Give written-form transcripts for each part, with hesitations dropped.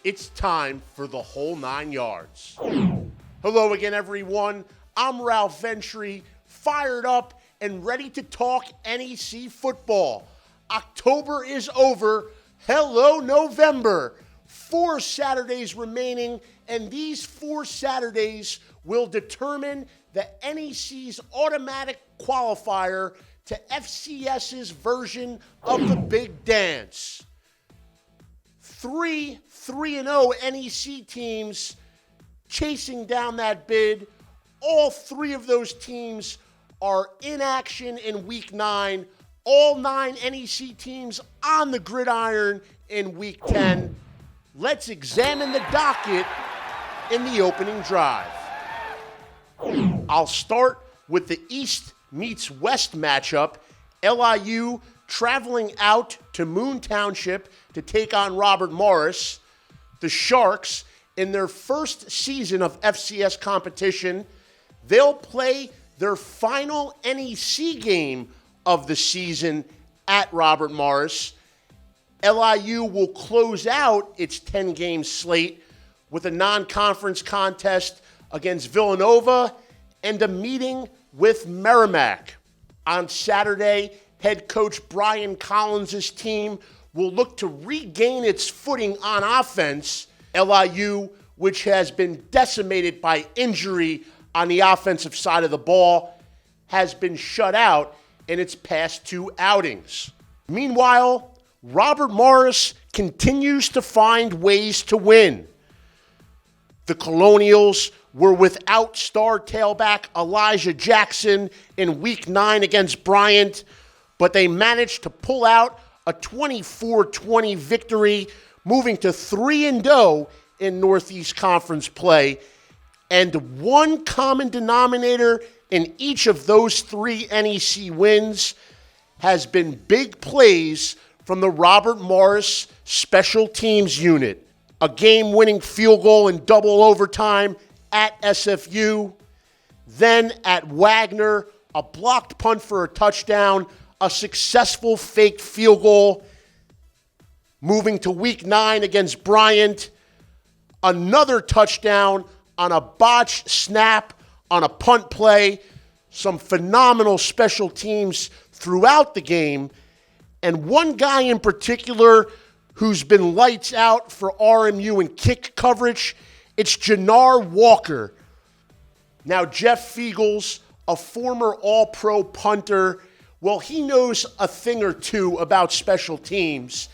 It's time for the whole 9 yards. Hello again, everyone. I'm Ralph Ventry, fired up and ready to talk NEC football. October is over. Hello, November. 4 Saturdays remaining, and these 4 Saturdays will determine the NEC's automatic qualifier to FCS's version of the Big Dance. 3 3-0 NEC teams chasing down that bid. All 3 of those teams are in action in Week 9. All 9 NEC teams on the gridiron in Week 10. Let's examine the docket in the opening drive. I'll start with the East meets West matchup. LIU traveling out to Moon Township to take on Robert Morris. The Sharks, in their first season of FCS competition, they'll play their final NEC game of the season at Robert Morris. LIU will close out its 10-game slate with a non-conference contest against Villanova and a meeting with Merrimack. On Saturday, head coach Brian Collins' team will look to regain its footing on offense. LIU, which has been decimated by injury on the offensive side of the ball, has been shut out in its past 2 outings. Meanwhile, Robert Morris continues to find ways to win. The Colonials were without star tailback Elijah Jackson in Week 9 against Bryant, but they managed to pull out a 24-20 victory, moving to 3-0 in Northeast Conference play. And one common denominator in each of those 3 NEC wins has been big plays from the Robert Morris Special Teams unit. A game-winning field goal in double overtime at SFU. Then at Wagner, a blocked punt for a touchdown, a successful faked field goal. Moving to Week 9 against Bryant, another touchdown on a botched snap on a punt play. Some phenomenal special teams throughout the game. And one guy in particular who's been lights out for RMU in kick coverage, it's Jannar Walker. Now, Jeff Fiegels, a former All-Pro punter, well, he knows a thing or two about special teams.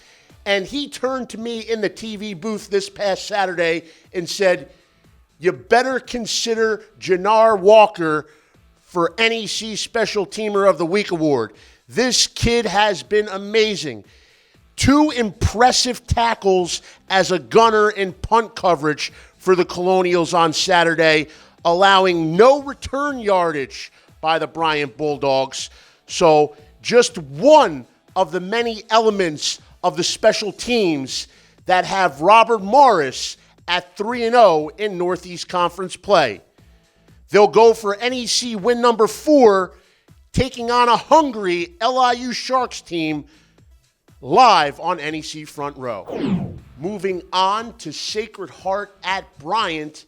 And he turned to me in the TV booth this past Saturday and said, you better consider Jannar Walker for NEC Special Teamer of the Week award. This kid has been amazing. 2 impressive tackles as a gunner in punt coverage for the Colonials on Saturday, allowing no return yardage by the Bryant Bulldogs. So just one of the many elements of the special teams that have Robert Morris at 3-0 in Northeast Conference play. They'll go for NEC win number 4, taking on a hungry LIU Sharks team live on NEC Front Row. Moving on to Sacred Heart at Bryant.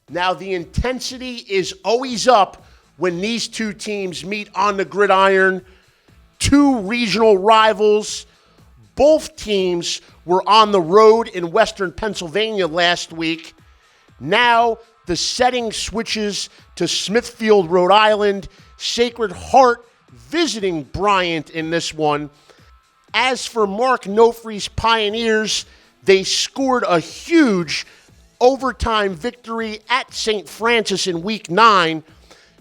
Now, the intensity is always up when these 2 teams meet on the gridiron. 2 regional rivals. Both teams were on the road in Western Pennsylvania last week. Now, the setting switches to Smithfield, Rhode Island. Sacred Heart visiting Bryant in this one. As for Mark Nofri's Pioneers, they scored a huge overtime victory at St. Francis in Week 9.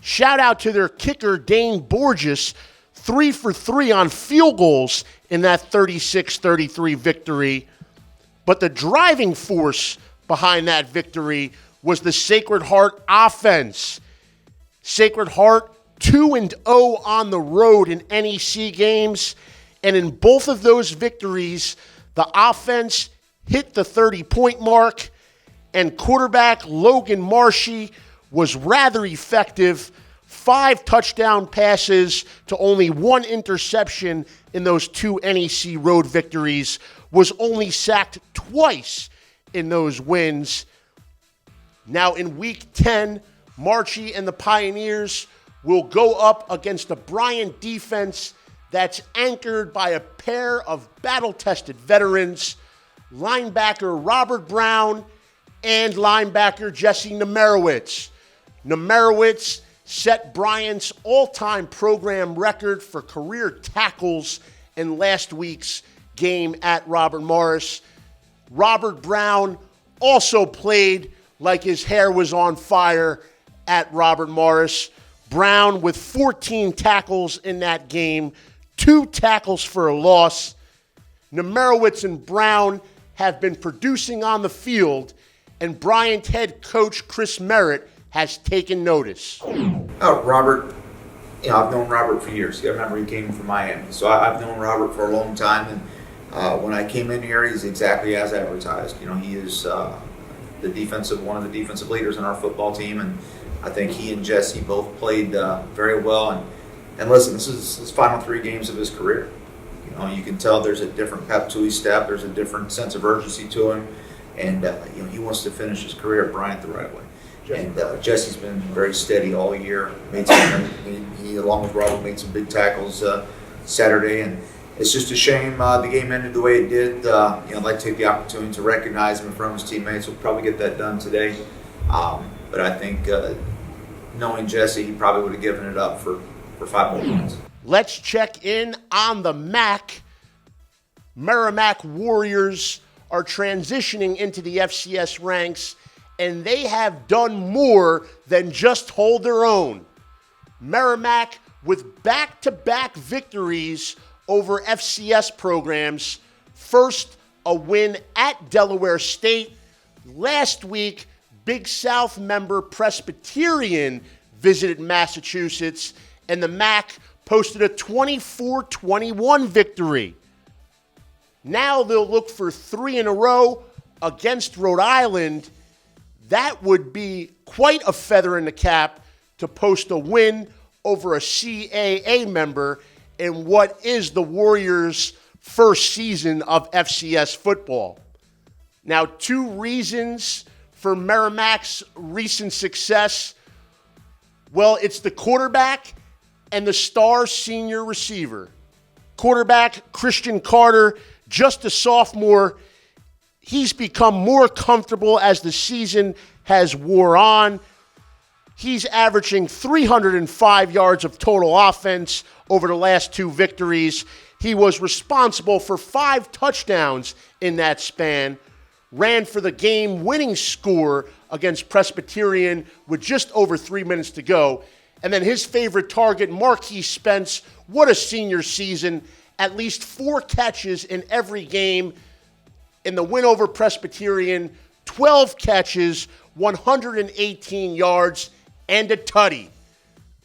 Shout out to their kicker, Dane Borges, 3 for 3 on field goals in that 36-33 victory. But the driving force behind that victory was the Sacred Heart offense. Sacred Heart 2-0 on the road in NEC games. And in both of those victories, the offense hit the 30-point mark, and quarterback Logan Marshy was rather effective. 5 touchdown passes to only 1 interception in those 2 NEC road victories, was only sacked twice in those wins. Now in Week 10, Marchie and the Pioneers will go up against a Bryant defense that's anchored by a pair of battle-tested veterans, linebacker Robert Brown and linebacker Jesse Nemerowitz. Nemerowitz set Bryant's all-time program record for career tackles in last week's game at Robert Morris. Robert Brown also played like his hair was on fire at Robert Morris. Brown with 14 tackles in that game, 2 tackles for a loss. Nemerowitz and Brown have been producing on the field, and Bryant head coach Chris Merritt has taken notice. Robert, I've known Robert for years. I remember he came from Miami, so I've known Robert for a long time. And when I came in here, he's exactly as advertised. He is one of the defensive leaders in our football team, and I think he and Jesse both played very well. And listen, this is his final 3 games of his career. You can tell there's a different pep to his step. There's a different sense of urgency to him, and he wants to finish his career at Bryant the right way. And Jesse's been very steady all year. He, along with Robert, made some big tackles Saturday, and it's just a shame the game ended the way it did. I'd like to take the opportunity to recognize him in front of his teammates. We'll probably get that done today. But I think knowing Jesse, he probably would have given it up for 5 more minutes. Let's check in on the MAC. Merrimack Warriors are transitioning into the FCS ranks, and they have done more than just hold their own. Merrimack with back-to-back victories over FCS programs. First, a win at Delaware State. Last week, Big South member Presbyterian visited Massachusetts, and the MAC posted a 24-21 victory. Now they'll look for 3 in a row against Rhode Island. That would be quite a feather in the cap to post a win over a CAA member in what is the Warriors' first season of FCS football. Now, 2 reasons for Merrimack's recent success. Well, it's the quarterback and the star senior receiver. Quarterback Christian Carter, just a sophomore. He's become more comfortable as the season has wore on. He's averaging 305 yards of total offense over the last 2 victories. He was responsible for 5 touchdowns in that span, ran for the game-winning score against Presbyterian with just over 3 minutes to go. And then his favorite target, Marquis Spence, what a senior season. At least 4 catches in every game. In the win over Presbyterian, 12 catches, 118 yards, and a tutty.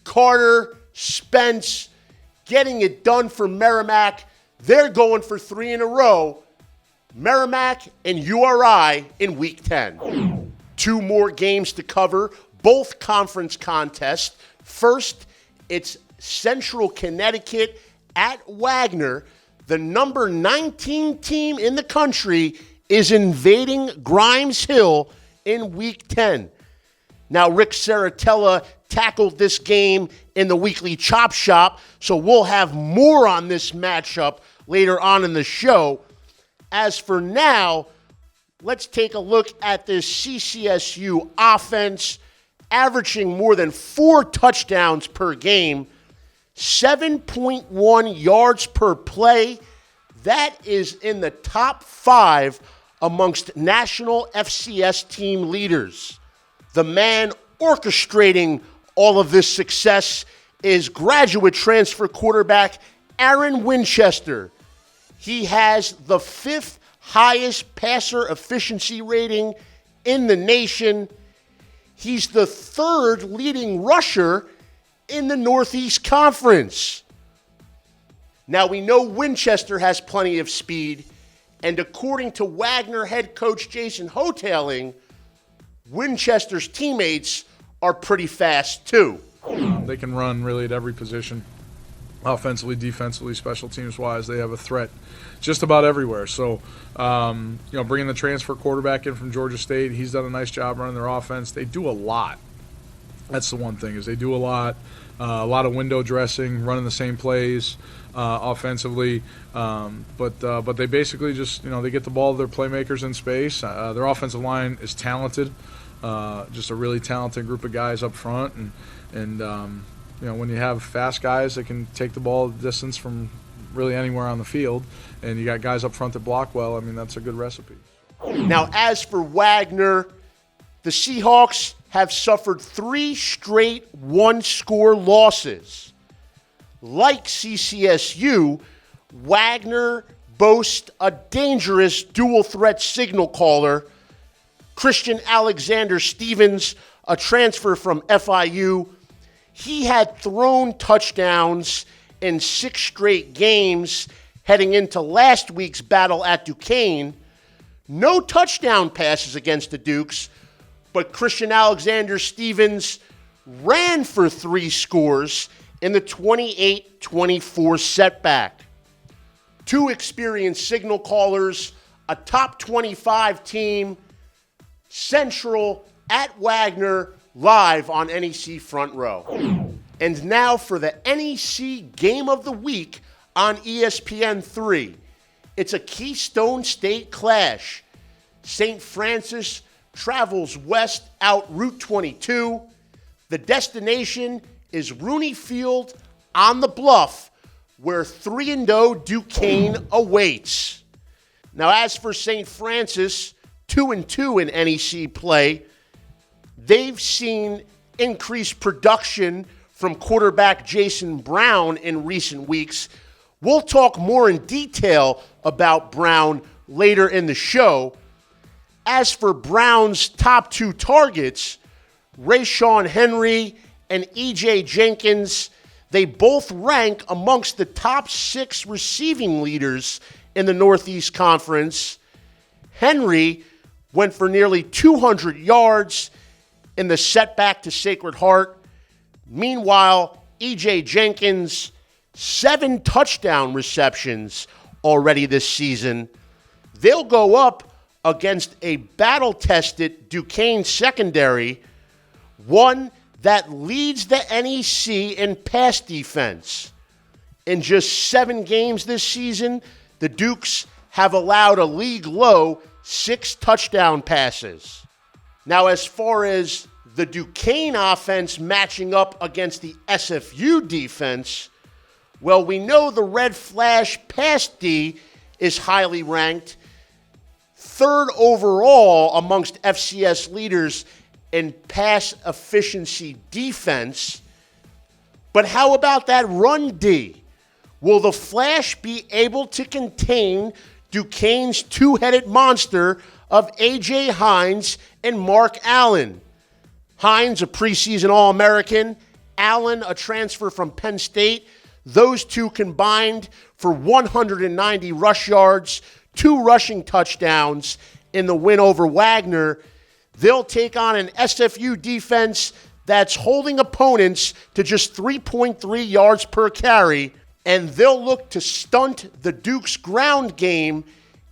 Carter, Spence, getting it done for Merrimack. They're going for 3 in a row. Merrimack and URI in Week 10. 2 more games to cover, both conference contests. First, it's Central Connecticut at Wagner. The number 19 team in the country is invading Grimes Hill in Week 10. Now, Rick Saratella tackled this game in the weekly Chop Shop, so we'll have more on this matchup later on in the show. As for now, let's take a look at this CCSU offense, averaging more than 4 touchdowns per game, 7.1 yards per play. That is in the top 5 amongst national FCS team leaders. The man orchestrating all of this success is graduate transfer quarterback Aaron Winchester. He has the 5th highest passer efficiency rating in the nation. He's the 3rd leading rusher in the Northeast Conference. Now, we know Winchester has plenty of speed, and according to Wagner head coach Jason Hoteling, Winchester's teammates are pretty fast too. They can run really at every position. offensively, defensively, special teams-wise. They have a threat just about everywhere. So, bringing the transfer quarterback in from Georgia State, he's done a nice job running their offense. They do a lot. That's the one thing, is they do a lot of window dressing, running the same plays offensively. But they basically just, they get the ball to their playmakers in space. Their offensive line is talented, just a really talented group of guys up front. And when you have fast guys that can take the ball the distance from really anywhere on the field, and you got guys up front that block well, I mean, that's a good recipe. Now, as for Wagner, the Seahawks have suffered 3 straight one-score losses. Like CCSU, Wagner boasts a dangerous dual-threat signal caller. Christian Alexander Stevens, a transfer from FIU, he had thrown touchdowns in 6 straight games heading into last week's battle at Duquesne. No touchdown passes against the Dukes, but Christian Alexander Stevens ran for 3 scores in the 28-24 setback. 2 experienced signal callers, a top 25 team, Central at Wagner, live on NEC Front Row. And now for the NEC Game of the Week on ESPN3. It's a Keystone State clash. St. Francis travels west out Route 22. The destination is Rooney Field on the Bluff, where 3-0 Duquesne awaits. Now, as for St. Francis, 2-2 in NEC play, they've seen increased production from quarterback Jason Brown in recent weeks. We'll talk more in detail about Brown later in the show. As for Brown's top 2 targets, Rayshon Henry and E.J. Jenkins, they both rank amongst the top 6 receiving leaders in the Northeast Conference. Henry went for nearly 200 yards in the setback to Sacred Heart. Meanwhile, E.J. Jenkins, 7 touchdown receptions already this season. They'll go up against a battle-tested Duquesne secondary, one that leads the NEC in pass defense. In just 7 games this season, the Dukes have allowed a league-low 6 touchdown passes. Now, as far as the Duquesne offense matching up against the SFU defense, well, we know the Red Flash pass D is highly ranked, 3rd overall amongst FCS leaders in pass efficiency defense. But how about that run D? Will the Flash be able to contain Duquesne's 2-headed monster of A.J. Hines and Mark Allen? Hines, a preseason All-American. Allen, a transfer from Penn State. Those 2 combined for 190 rush yards, 2 rushing touchdowns in the win over Wagner. They'll take on an SFU defense that's holding opponents to just 3.3 yards per carry, and they'll look to stunt the Duke's ground game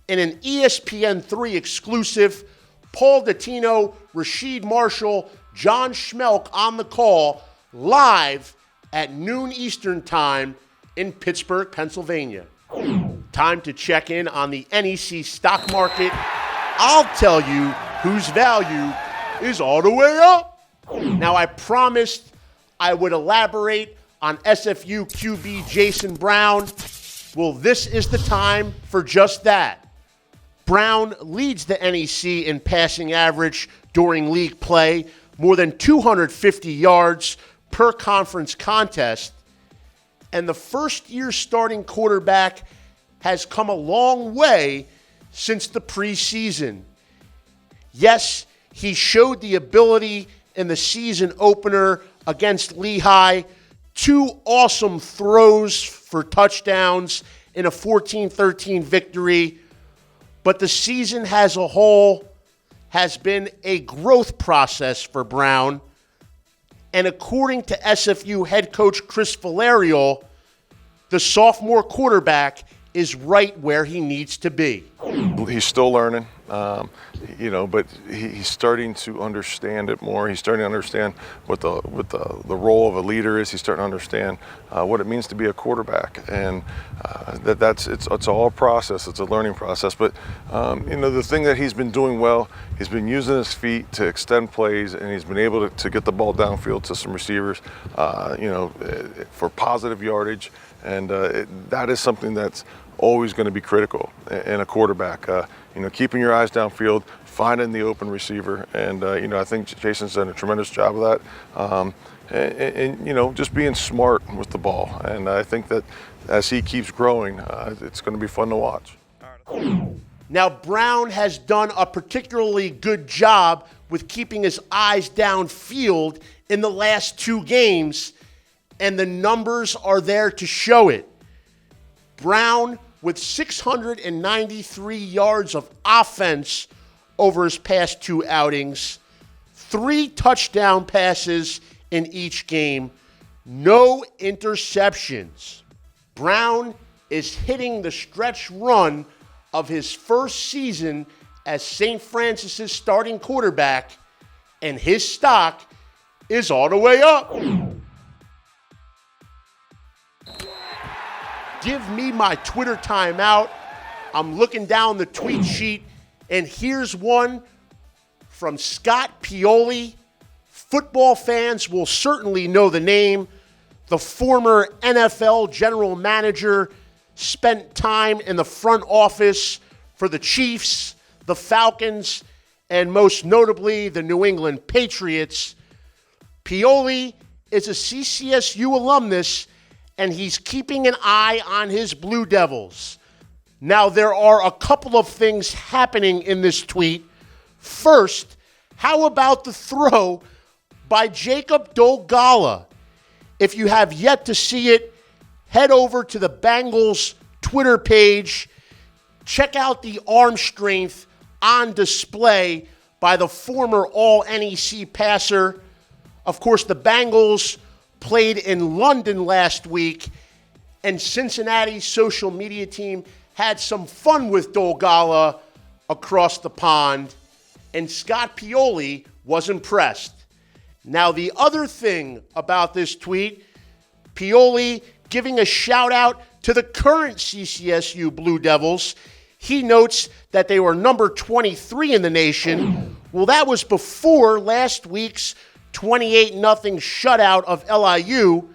in an ESPN3 exclusive. Paul Dottino, Rasheed Marshall, John Schmelk on the call, live at noon Eastern Time in Pittsburgh, Pennsylvania. Time to check in on the NEC stock market. I'll tell you whose value is all the way up. Now, I promised I would elaborate on SFU QB Jason Brown. Well, this is the time for just that. Brown leads the NEC in passing average during league play, more than 250 yards per conference contest. And the first-year starting quarterback has come a long way since the preseason. Yes, he showed the ability in the season opener against Lehigh, 2 awesome throws for touchdowns in a 14-13 victory. But the season as a whole has been a growth process for Brown. And according to SFU head coach Chris Valerio, the sophomore quarterback is right where he needs to be. He's still learning, but he's starting to understand it more. He's starting to understand what the role of a leader is. He's starting to understand what it means to be a quarterback, and it's all a process. It's a learning process. But the thing that he's been doing well, he's been using his feet to extend plays, and he's been able to get the ball downfield to some receivers, for positive yardage, and that is something that's always going to be critical in a quarterback. Keeping your eyes downfield, finding the open receiver, and I think Jason's done a tremendous job of that. And just being smart with the ball. And I think that as he keeps growing, it's going to be fun to watch. Now, Brown has done a particularly good job with keeping his eyes downfield in the last 2 games, and the numbers are there to show it. Brown with 693 yards of offense over his past 2 outings, 3 touchdown passes in each game, no interceptions. Brown is hitting the stretch run of his first season as St. Francis's starting quarterback, and his stock is all the way up. Give me my Twitter timeout. I'm looking down the tweet sheet, and here's one from Scott Pioli. Football fans will certainly know the name. The former NFL general manager spent time in the front office for the Chiefs, the Falcons, and most notably the New England Patriots. Pioli is a CCSU alumnus, and he's keeping an eye on his Blue Devils. Now, there are a couple of things happening in this tweet. First, how about the throw by Jacob Dolgala? If you have yet to see it, head over to the Bengals Twitter page. Check out the arm strength on display by the former All-NEC passer. Of course, the Bengals played in London last week, and Cincinnati's social media team had some fun with Dolgala across the pond, and Scott Pioli was impressed. Now, the other thing about this tweet, Pioli giving a shout out to the current CCSU Blue Devils. He notes that they were number 23 in the nation. Well, that was before last week's 28-0 shutout of LIU.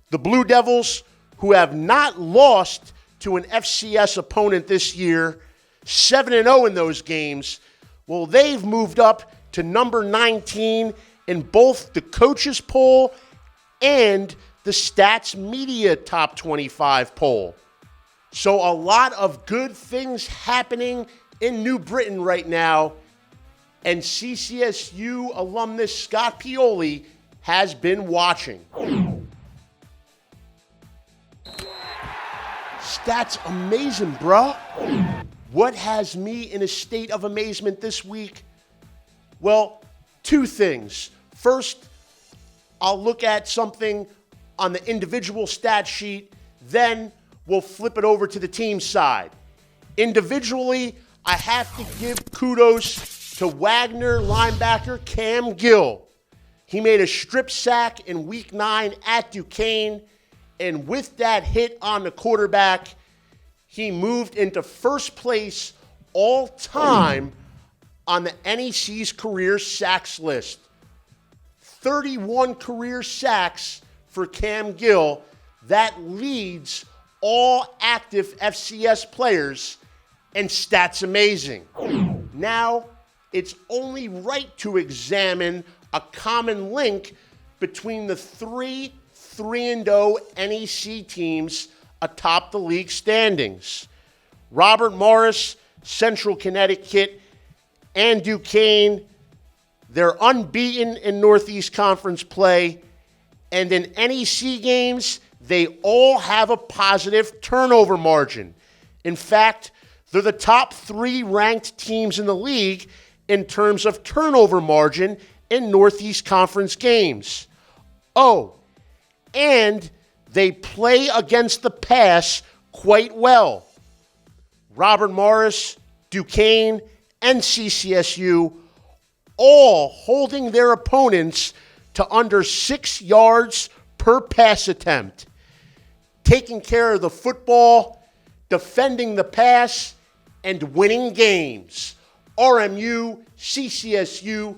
The Blue Devils, who have not lost to an FCS opponent this year, 7-0 in those games, well, they've moved up to number 19 in both the coaches poll and the Stats Media Top 25 poll. So a lot of good things happening in New Britain right now, and CCSU alumnus Scott Pioli has been watching. Stats amazing, bruh. What has me in a state of amazement this week? Well, 2 things. First, I'll look at something on the individual stat sheet, then we'll flip it over to the team side. Individually, I have to give kudos to Wagner linebacker Cam Gill. He made a strip sack in Week 9 at Duquesne, and with that hit on the quarterback, he moved into first place all time on the NEC's career sacks list. 31 career sacks for Cam Gill. That leads all active FCS players, and stats amazing. Now, it's only right to examine a common link between the 3 3-0 NEC teams atop the league standings. Robert Morris, Central Connecticut, and Duquesne, they're unbeaten in Northeast Conference play, and in NEC games, they all have a positive turnover margin. In fact, they're the top 3 ranked teams in the league in terms of turnover margin in Northeast Conference games. Oh, and they play against the pass quite well. Robert Morris, Duquesne, and CCSU all holding their opponents to under 6 yards per pass attempt, taking care of the football, defending the pass, and winning games. RMU, CCSU,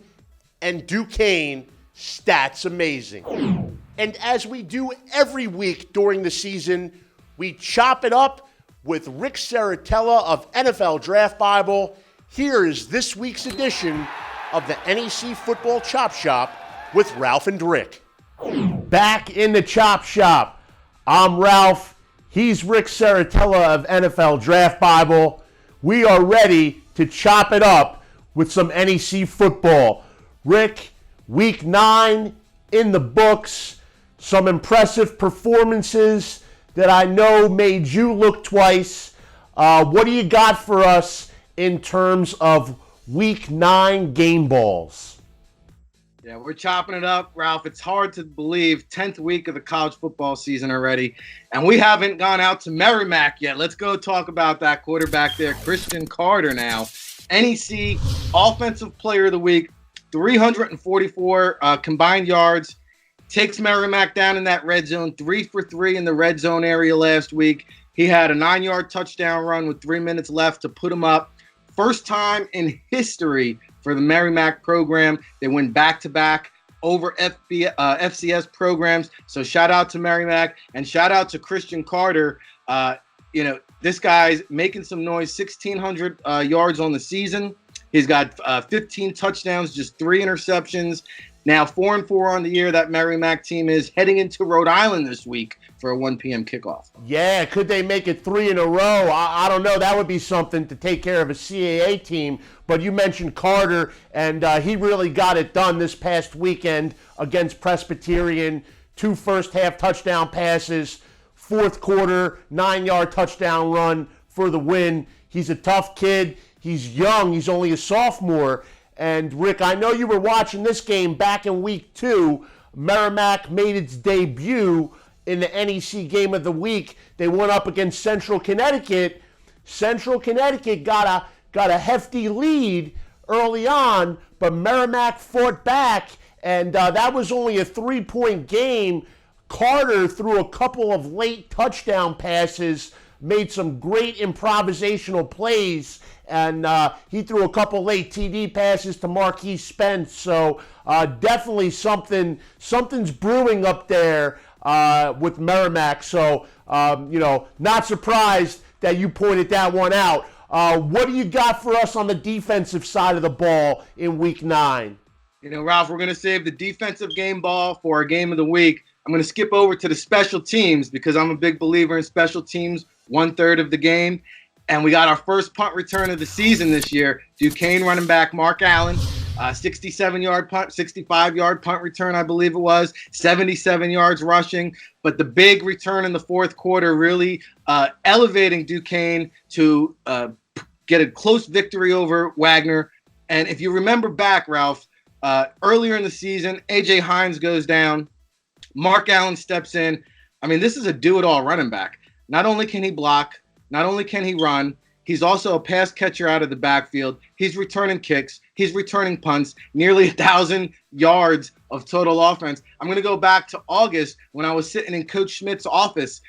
and Duquesne, stats amazing. And as we do every week during the season, we chop it up with Rick Saratella of NFL Draft Bible. Here is this week's edition of the NEC Football Chop Shop with Ralph and Rick. Back in the Chop Shop. I'm Ralph. He's Rick Saratella of NFL Draft Bible. We are ready to chop it up with some NEC football. Rick, week 9 in the books. Some impressive performances that I know made you look twice. What do you got for us in terms of week 9 game balls? Yeah, we're chopping it up, Ralph. It's hard to believe 10th week of the college football season already, and we haven't gone out to Merrimack yet. Let's go talk about that quarterback there, Christian Carter now. NEC Offensive Player of the Week, 344 combined yards. Takes Merrimack down in that red zone, 3 for 3 in the red zone area last week. He had a 9-yard touchdown run with 3 minutes left to put him up. First time in history for the Merrimack program. They went back-to-back over FCS programs. So shout out to Merrimack and shout out to Christian Carter. This guy's making some noise, 1,600 yards on the season. He's got 15 touchdowns, just 3 interceptions. Now 4-4 on the year. That Merrimack team is heading into Rhode Island this week for a 1 p.m. kickoff. Yeah, could they make it 3 in a row? I don't know. That would be something to take care of a CAA team. But you mentioned Carter, and he really got it done this past weekend against Presbyterian. 2 first-half touchdown passes, fourth quarter, 9-yard touchdown run for the win. He's a tough kid. He's young. He's only a sophomore. And, Rick, I know you were watching this game back in week 2. Merrimack made its debut in the NEC Game of the Week. They went up against Central Connecticut. Central Connecticut got a hefty lead early on, but Merrimack fought back, and that was only a 3-point game. Carter threw a couple of late touchdown passes, made some great improvisational plays, and he threw a couple late TD passes to Marquis Spence. So definitely something's brewing up there with Merrimack. So, not surprised that you pointed that one out. What do you got for us on the defensive side of the ball in week 9? Ralph, we're going to save the defensive game ball for our game of the week. I'm going to skip over to the special teams because I'm a big believer in special teams, 1/3 of the game. And we got our first punt return of the season this year. Duquesne running back Mark Allen, 67-yard punt, 65-yard punt return, I believe it was, 77 yards rushing. But the big return in the fourth quarter really elevating Duquesne to get a close victory over Wagner. And if you remember back, Ralph, earlier in the season, A.J. Hines goes down. Mark Allen steps in. I mean, this is a do-it-all running back. Not only can he block, not only can he run, he's also a pass catcher out of the backfield. He's returning kicks. He's returning punts, nearly 1,000 yards of total offense. I'm going to go back to August when I was sitting in Coach Schmidt's office,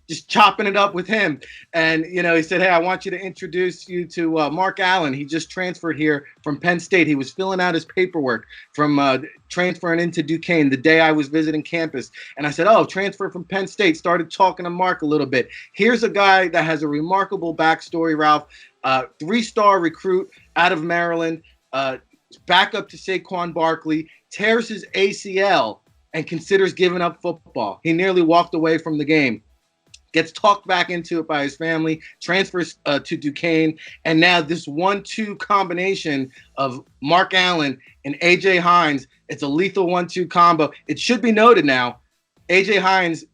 just chopping it up with him. And, he said, hey, I want you to introduce you to Mark Allen. He just transferred here from Penn State. He was filling out his paperwork from transferring into Duquesne the day I was visiting campus. And I said, oh, transfer from Penn State. Started talking to Mark a little bit. Here's a guy that has a remarkable backstory, Ralph. 3-star recruit out of Maryland. Back up to Saquon Barkley, tears his ACL and considers giving up football. He nearly walked away from the game. Gets talked back into it by his family, transfers to Duquesne, and now this 1-2 combination of Mark Allen and A.J. Hines, it's a lethal 1-2 combo. It should be noted now, A.J. Hines,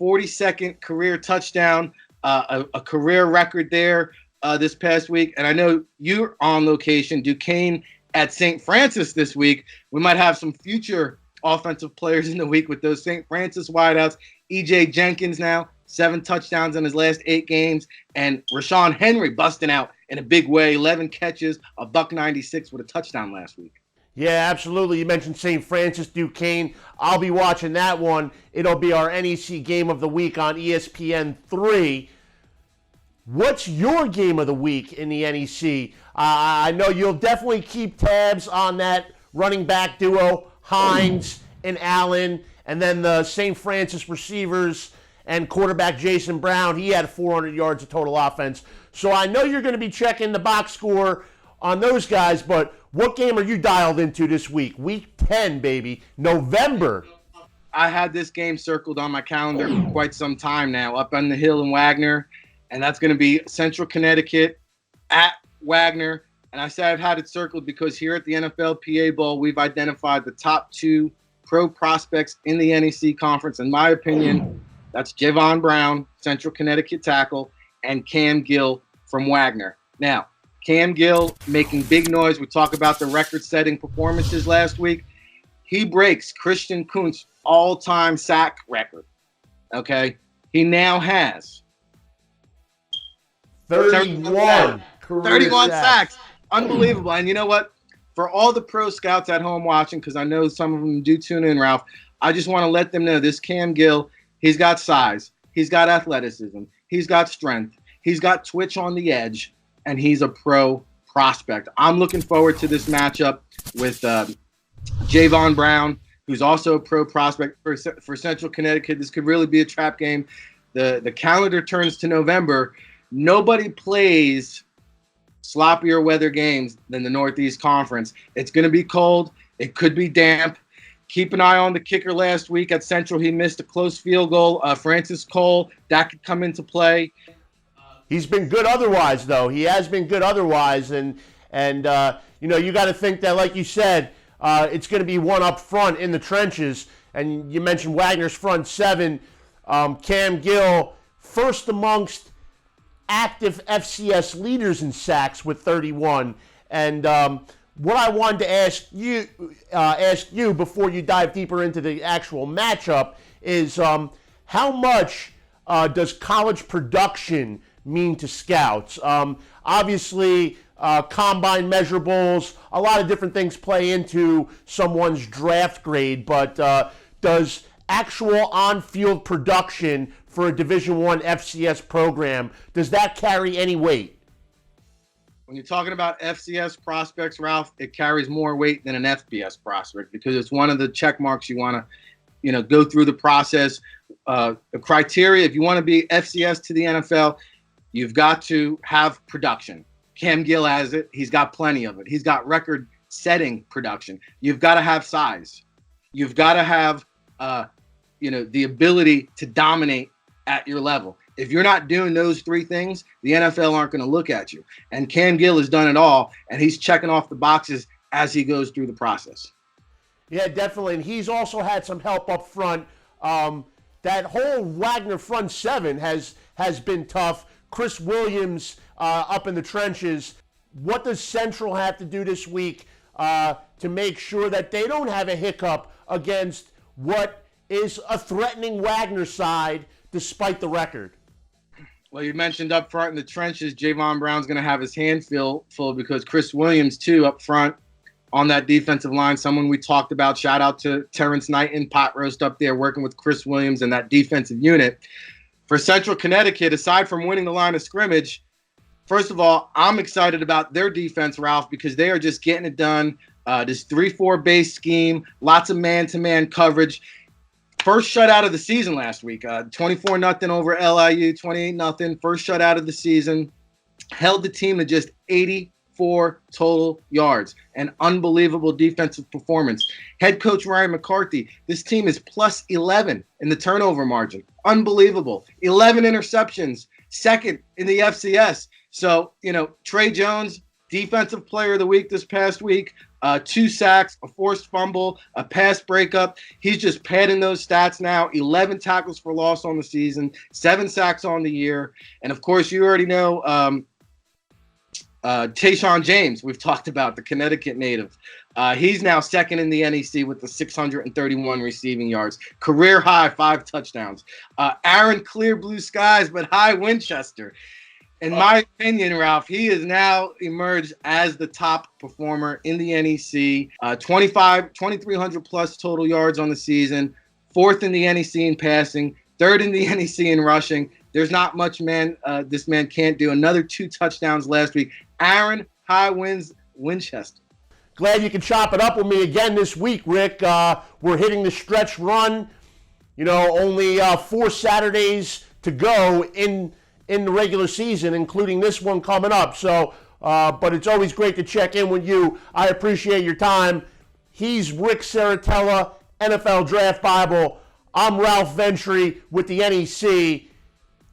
42nd career touchdown, a career record there this past week. And I know you're on location, Duquesne at St. Francis this week. We might have some future offensive players in the week with those St. Francis wideouts. E.J. Jenkins now, 7 touchdowns in his last 8 games. And Rashawn Henry busting out in a big way, 11 catches, a $196 with a touchdown last week. Yeah, absolutely. You mentioned St. Francis Duquesne. I'll be watching that one. It'll be our NEC game of the week on ESPN3. What's your game of the week in the NEC? I know you'll definitely keep tabs on that running back duo, Hines and Allen, and then the St. Francis receivers and quarterback Jason Brown. He had 400 yards of total offense. So I know you're going to be checking the box score on those guys, but what game are you dialed into this week? Week 10, baby. November. I had this game circled on my calendar for quite some time now, up on the hill in Wagner, and that's going to be Central Connecticut at Wagner. And I said I've had it circled because here at the NFLPA Bowl, we've identified the top 2 pro prospects in the NEC conference. In my opinion, that's Javon Brown, Central Connecticut tackle, and Cam Gill from Wagner. Now, Cam Gill making big noise. We talk about the record-setting performances last week. He breaks Christian Kuntz's all-time sack record. Okay? He now has 31. 31 sacks. Unbelievable. And you know what? For all the pro scouts at home watching, because I know some of them do tune in, Ralph, I just want to let them know this Cam Gill, he's got size. He's got athleticism. He's got strength. He's got twitch on the edge. And he's a pro prospect. I'm looking forward to this matchup with Javon Brown, who's also a pro prospect for Central Connecticut. This could really be a trap game. The calendar turns to November. Nobody plays sloppier weather games than the Northeast Conference. It's going to be cold. It could be damp. Keep an eye on the kicker last week at Central. He missed a close field goal. Francis Cole, that could come into play. He's been good otherwise, though. He has been good otherwise, and you know, you got to think that, like you said, it's going to be one up front in the trenches. And you mentioned Wagner's front 7. Cam Gill, first amongst active FCS leaders in sacks with 31. And what I wanted to ask you before you dive deeper into the actual matchup is how much does college production mean to scouts? Obviously, combine measurables, a lot of different things play into someone's draft grade, but does actual on-field production for a Division I FCS program, does that carry any weight? When you're talking about FCS prospects, Ralph, it carries more weight than an FBS prospect because it's one of the check marks you want to, go through the process. The criteria, if you want to be FCS to the NFL, you've got to have production. Cam Gill has it. He's got plenty of it. He's got record-setting production. You've got to have size. You've got to have, the ability to dominate at your level. If you're not doing those 3 things, the NFL aren't going to look at you. And Cam Gill has done it all, and he's checking off the boxes as he goes through the process. Yeah, definitely. And he's also had some help up front. That whole Wagner front 7 has been tough. Chris Williams up in the trenches. What does Central have to do this week to make sure that they don't have a hiccup against what is a threatening Wagner side despite the record? Well, you mentioned up front in the trenches, Javon Brown's going to have his hand full because Chris Williams, too, up front on that defensive line, someone we talked about. Shout out to Terrence Knighton, pot roast up there working with Chris Williams and that defensive unit. For Central Connecticut, aside from winning the line of scrimmage, first of all, I'm excited about their defense, Ralph, because they are just getting it done. This 3-4 base scheme, lots of man-to-man coverage. First shutout of the season last week, 24-0 over LIU, 28-0. First shutout of the season. Held the team to just 84 total yards. An unbelievable defensive performance. Head coach Ryan McCarthy, this team is plus 11 in the turnover margin. Unbelievable. 11 interceptions, second in the FCS. So, Trey Jones, defensive player of the week this past week. 2 sacks, a forced fumble, a pass breakup. He's just padding those stats now. 11 tackles for loss on the season, 7 sacks on the year. And, of course, you already know Tayshaun James, we've talked about, the Connecticut native. He's now second in the NEC with the 631 receiving yards. Career high, 5 touchdowns. Aaron, clear blue skies, but high Winchester. In my opinion, Ralph, he has now emerged as the top performer in the NEC. 2,300 plus total yards on the season. 4th in the NEC in passing. 3rd in the NEC in rushing. There's not much this man can't do. Another 2 touchdowns last week. Aaron, high wins Winchester. Glad you can chop it up with me again this week, Rick. We're hitting the stretch run. Only 4 Saturdays to go in the regular season, including this one coming up. So, but it's always great to check in with you. I appreciate your time. He's Rick Saratella, NFL Draft Bible. I'm Ralph Ventry with the NEC,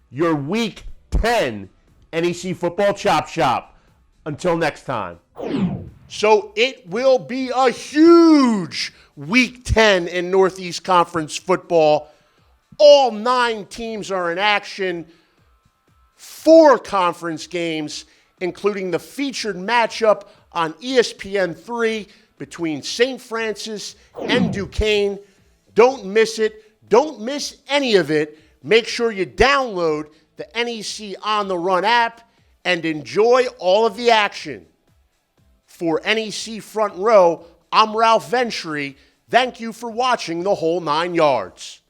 your Week 10 NEC Football Chop Shop. Until next time. So it will be a huge Week 10 in Northeast Conference football. All 9 teams are in action. 4 conference games, including the featured matchup on ESPN3 between St. Francis and Duquesne. Don't miss it. Don't miss any of it. Make sure you download the NEC On the Run app and enjoy all of the action. For NEC Front Row, I'm Ralph Ventry. Thank you for watching the whole 9 yards.